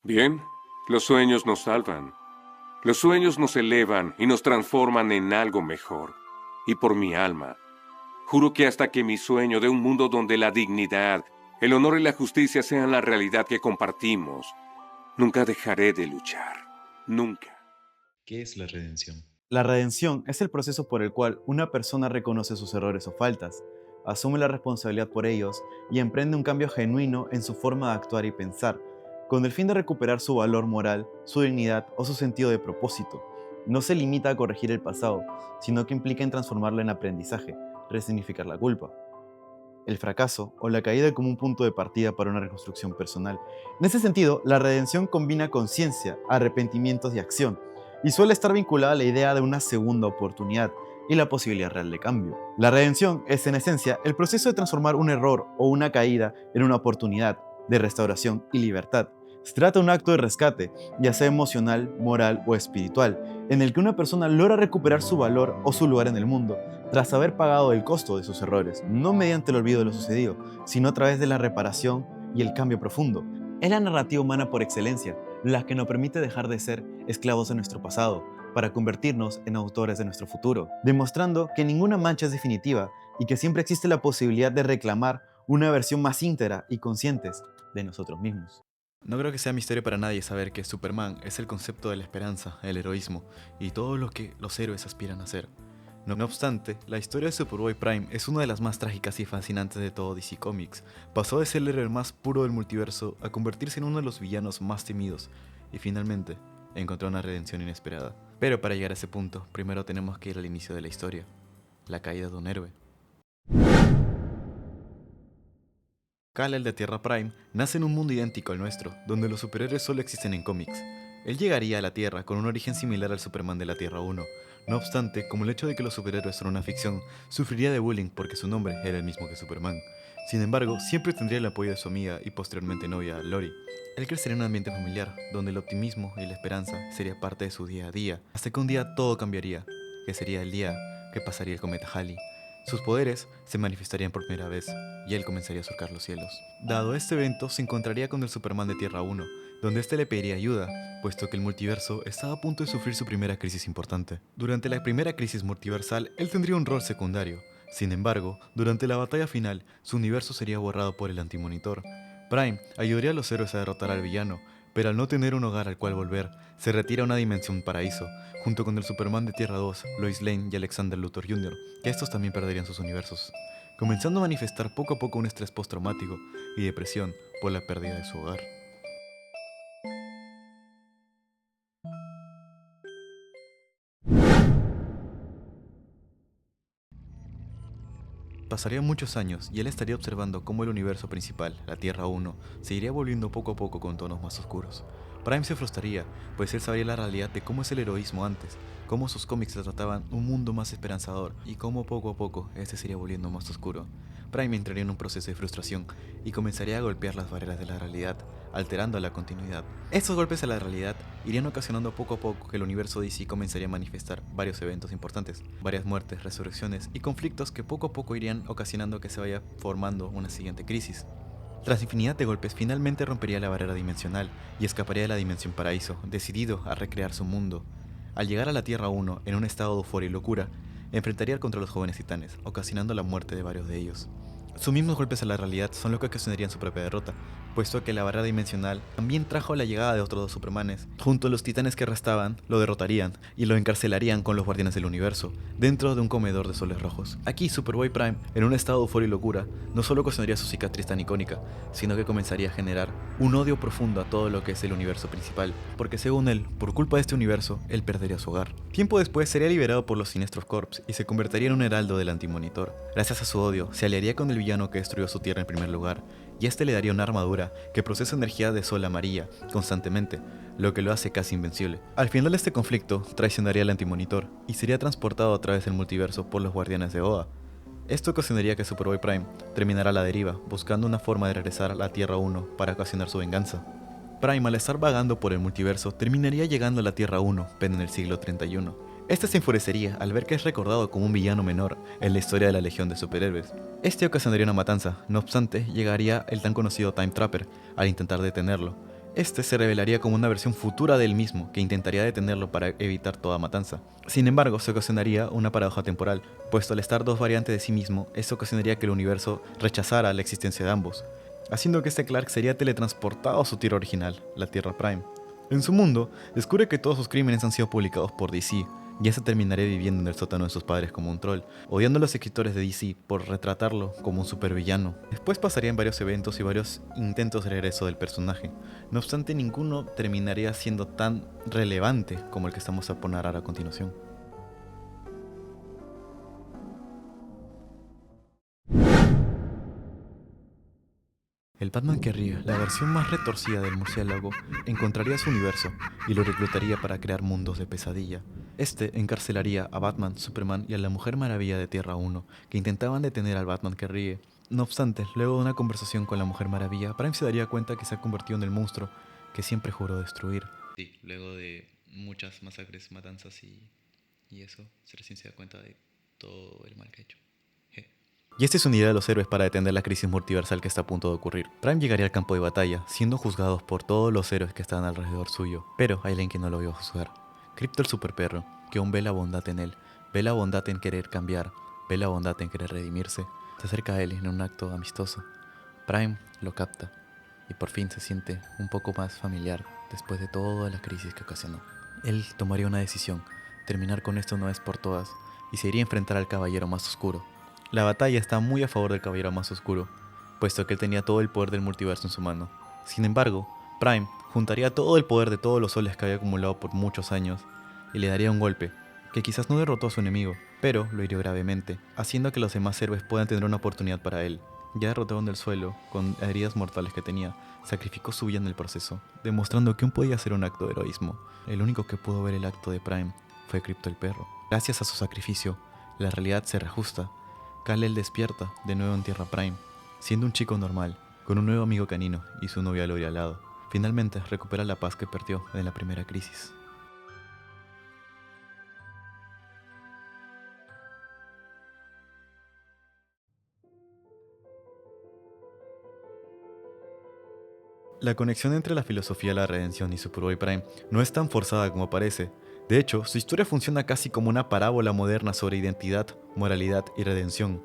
Bien, los sueños nos salvan. Los sueños nos elevan y nos transforman en algo mejor. Y por mi alma, juro que hasta que mi sueño de un mundo donde la dignidad, el honor y la justicia sean la realidad que compartimos, nunca dejaré de luchar. Nunca. ¿Qué es la redención? La redención es el proceso por el cual una persona reconoce sus errores o faltas, asume la responsabilidad por ellos y emprende un cambio genuino en su forma de actuar y pensar, con el fin de recuperar su valor moral, su dignidad o su sentido de propósito. No se limita a corregir el pasado, sino que implica en transformarlo en aprendizaje, resignificar la culpa, el fracaso o la caída como un punto de partida para una reconstrucción personal. En ese sentido, la redención combina conciencia, arrepentimientos y acción, y suele estar vinculada a la idea de una segunda oportunidad y la posibilidad real de cambio. La redención es, en esencia, el proceso de transformar un error o una caída en una oportunidad de restauración y libertad. Se trata de un acto de rescate, ya sea emocional, moral o espiritual, en el que una persona logra recuperar su valor o su lugar en el mundo, tras haber pagado el costo de sus errores, no mediante el olvido de lo sucedido, sino a través de la reparación y el cambio profundo. Es la narrativa humana por excelencia, la que nos permite dejar de ser esclavos de nuestro pasado, para convertirnos en autores de nuestro futuro, demostrando que ninguna mancha es definitiva y que siempre existe la posibilidad de reclamar una versión más íntegra y conscientes de nosotros mismos. No creo que sea misterio para nadie saber que Superman es el concepto de la esperanza, el heroísmo y todo lo que los héroes aspiran a ser. No obstante, la historia de Superboy Prime es una de las más trágicas y fascinantes de todo DC Comics. Pasó de ser el héroe más puro del multiverso a convertirse en uno de los villanos más temidos y finalmente encontró una redención inesperada. Pero para llegar a ese punto, primero tenemos que ir al inicio de la historia, la caída de un héroe. Kal-El de Tierra Prime nace en un mundo idéntico al nuestro, donde los superhéroes solo existen en cómics. Él llegaría a la Tierra con un origen similar al Superman de la Tierra 1. No obstante, como el hecho de que los superhéroes son una ficción, sufriría de bullying porque su nombre era el mismo que Superman. Sin embargo, siempre tendría el apoyo de su amiga y posteriormente novia, Lori. Él crecería en un ambiente familiar, donde el optimismo y la esperanza sería parte de su día a día, hasta que un día todo cambiaría, que sería el día que pasaría el cometa Halley. Sus poderes se manifestarían por primera vez, y él comenzaría a surcar los cielos. Dado este evento, se encontraría con el Superman de Tierra 1, donde este le pediría ayuda, puesto que el multiverso estaba a punto de sufrir su primera crisis importante. Durante la primera crisis multiversal, él tendría un rol secundario. Sin embargo, durante la batalla final, su universo sería borrado por el Antimonitor. Prime ayudaría a los héroes a derrotar al villano, pero al no tener un hogar al cual volver, se retira a una dimensión paraíso, junto con el Superman de Tierra 2, Lois Lane y Alexander Luthor Jr., que estos también perderían sus universos, comenzando a manifestar poco a poco un estrés postraumático y depresión por la pérdida de su hogar. Pasarían muchos años y él estaría observando cómo el universo principal, la Tierra 1, se iría volviendo poco a poco con tonos más oscuros. Prime se frustraría, pues él sabría la realidad de cómo es el heroísmo antes, cómo sus cómics trataban un mundo más esperanzador y cómo poco a poco este se iría volviendo más oscuro. Prime entraría en un proceso de frustración y comenzaría a golpear las barreras de la realidad, alterando la continuidad. Estos golpes a la realidad irían ocasionando poco a poco que el universo DC comenzaría a manifestar varios eventos importantes, varias muertes, resurrecciones y conflictos que poco a poco irían ocasionando que se vaya formando una siguiente crisis. Tras infinidad de golpes, finalmente rompería la barrera dimensional y escaparía de la dimensión paraíso, decidido a recrear su mundo. Al llegar a la Tierra 1, en un estado de euforia y locura, enfrentaría contra los jóvenes titanes, ocasionando la muerte de varios de ellos. Sus mismos golpes a la realidad son lo que ocasionarían su propia derrota, puesto que la barrera dimensional también trajo la llegada de otros dos Supermanes. Junto a los titanes que restaban, lo derrotarían y lo encarcelarían con los guardianes del universo, dentro de un comedor de soles rojos. Aquí Superboy Prime, en un estado de euforia y locura, no solo ocasionaría su cicatriz tan icónica, sino que comenzaría a generar un odio profundo a todo lo que es el universo principal, porque según él, por culpa de este universo, él perdería su hogar. Tiempo después sería liberado por los Sinestro Corps y se convertiría en un heraldo del Antimonitor. Gracias a su odio, se aliaría con el villano que destruyó su tierra en primer lugar, y este le daría una armadura que procesa energía de sol amarilla constantemente, lo que lo hace casi invencible. Al final de este conflicto, traicionaría al Antimonitor y sería transportado a través del multiverso por los guardianes de Oa. Esto ocasionaría que Superboy Prime terminara a la deriva, buscando una forma de regresar a la Tierra 1 para ocasionar su venganza. Prime, al estar vagando por el multiverso, terminaría llegando a la Tierra 1, pero en el siglo 31. Este se enfurecería al ver que es recordado como un villano menor en la historia de la Legión de Superhéroes. Este ocasionaría una matanza, no obstante, llegaría el tan conocido Time Trapper al intentar detenerlo. Este se revelaría como una versión futura de él mismo, que intentaría detenerlo para evitar toda matanza. Sin embargo, se ocasionaría una paradoja temporal, puesto al estar dos variantes de sí mismo, esto ocasionaría que el universo rechazara la existencia de ambos, haciendo que este Clark sería teletransportado a su tierra original, la Tierra Prime. En su mundo, descubre que todos sus crímenes han sido publicados por DC, y este terminaría viviendo en el sótano de sus padres como un troll, odiando a los escritores de DC por retratarlo como un supervillano. Después pasarían varios eventos y varios intentos de regreso del personaje. No obstante, ninguno terminaría siendo tan relevante como el que estamos a poner ahora a continuación. El Batman que ríe, la versión más retorcida del murciélago, encontraría su universo y lo reclutaría para crear mundos de pesadilla. Este encarcelaría a Batman, Superman y a la Mujer Maravilla de Tierra 1, que intentaban detener al Batman que ríe. No obstante, luego de una conversación con la Mujer Maravilla, Prime se daría cuenta que se ha convertido en el monstruo que siempre juró destruir. Sí, luego de muchas masacres, matanzas y eso, recién se da cuenta de todo el mal que ha hecho. Y esta es una idea de los héroes para detener la crisis multiversal que está a punto de ocurrir. Prime llegaría al campo de batalla, siendo juzgados por todos los héroes que están alrededor suyo, pero hay alguien que no lo vio juzgar. Crypto el superperro, que aún ve la bondad en él, ve la bondad en querer cambiar, ve la bondad en querer redimirse. Se acerca a él en un acto amistoso. Prime lo capta, y por fin se siente un poco más familiar después de toda la crisis que ocasionó. Él tomaría una decisión, terminar con esto una vez por todas, y se iría a enfrentar al caballero más oscuro. La batalla está muy a favor del caballero más oscuro, puesto que él tenía todo el poder del multiverso en su mano. Sin embargo, Prime juntaría todo el poder de todos los soles que había acumulado por muchos años y le daría un golpe, que quizás no derrotó a su enemigo, pero lo hirió gravemente, haciendo que los demás héroes puedan tener una oportunidad para él. Ya derrotado en el suelo, con heridas mortales que tenía, sacrificó su vida en el proceso, demostrando que aún podía ser un acto de heroísmo. El único que pudo ver el acto de Prime fue Crypto el perro. Gracias a su sacrificio, la realidad se reajusta. Kal-El despierta de nuevo en Tierra Prime, siendo un chico normal, con un nuevo amigo canino y su novia Lori al lado. Finalmente recupera la paz que perdió en la primera crisis. La conexión entre la filosofía de la redención y Superboy Prime no es tan forzada como parece. De hecho, su historia funciona casi como una parábola moderna sobre identidad, moralidad y redención.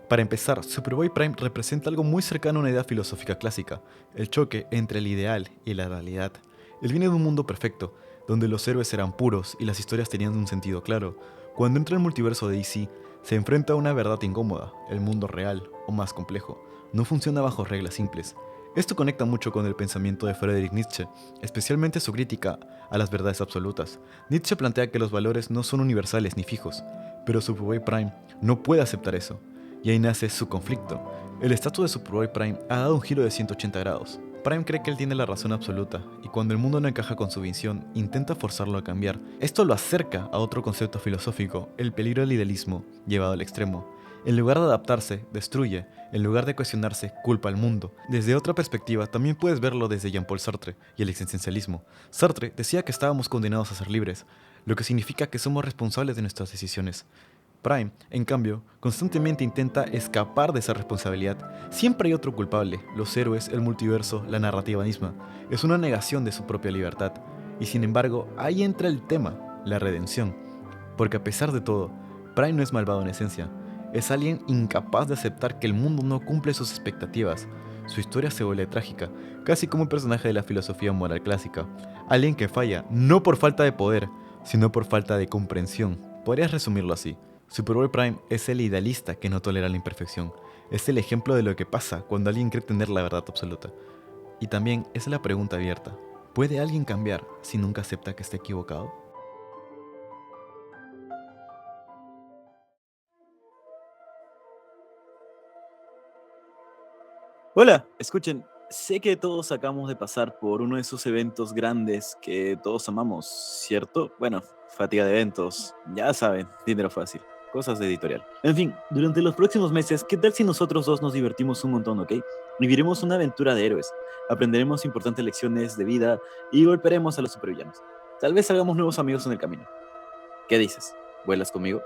Para empezar, Superboy Prime representa algo muy cercano a una idea filosófica clásica, el choque entre el ideal y la realidad. Él viene de un mundo perfecto, donde los héroes eran puros y las historias tenían un sentido claro. Cuando entra al multiverso de DC, se enfrenta a una verdad incómoda, el mundo real, o más complejo, no funciona bajo reglas simples. Esto conecta mucho con el pensamiento de Friedrich Nietzsche, especialmente su crítica a las verdades absolutas. Nietzsche plantea que los valores no son universales ni fijos, pero Superboy Prime no puede aceptar eso, y ahí nace su conflicto. El estatus de Superboy Prime ha dado un giro de 180 grados. Prime cree que él tiene la razón absoluta, y cuando el mundo no encaja con su visión, intenta forzarlo a cambiar. Esto lo acerca a otro concepto filosófico, el peligro del idealismo, llevado al extremo. En lugar de adaptarse, destruye. En lugar de cuestionarse, culpa al mundo. Desde otra perspectiva, también puedes verlo desde Jean-Paul Sartre y el existencialismo. Sartre decía que estábamos condenados a ser libres, lo que significa que somos responsables de nuestras decisiones. Prime, en cambio, constantemente intenta escapar de esa responsabilidad. Siempre hay otro culpable, los héroes, el multiverso, la narrativa misma. Es una negación de su propia libertad. Y sin embargo, ahí entra el tema, la redención. Porque a pesar de todo, Prime no es malvado en esencia. Es alguien incapaz de aceptar que el mundo no cumple sus expectativas. Su historia se vuelve trágica, casi como un personaje de la filosofía moral clásica. Alguien que falla, no por falta de poder, sino por falta de comprensión. Podrías resumirlo así. Superboy Prime es el idealista que no tolera la imperfección. Es el ejemplo de lo que pasa cuando alguien cree tener la verdad absoluta. Y también es la pregunta abierta. ¿Puede alguien cambiar si nunca acepta que está equivocado? Hola, escuchen, sé que todos acabamos de pasar por uno de esos eventos grandes que todos amamos, ¿cierto? Bueno, fatiga de eventos, ya saben, dinero fácil, cosas de editorial. En fin, durante los próximos meses, ¿qué tal si nosotros dos nos divertimos un montón, ok? Viviremos una aventura de héroes, aprenderemos importantes lecciones de vida y golpearemos a los supervillanos. Tal vez hagamos nuevos amigos en el camino. ¿Qué dices? ¿Vuelas conmigo?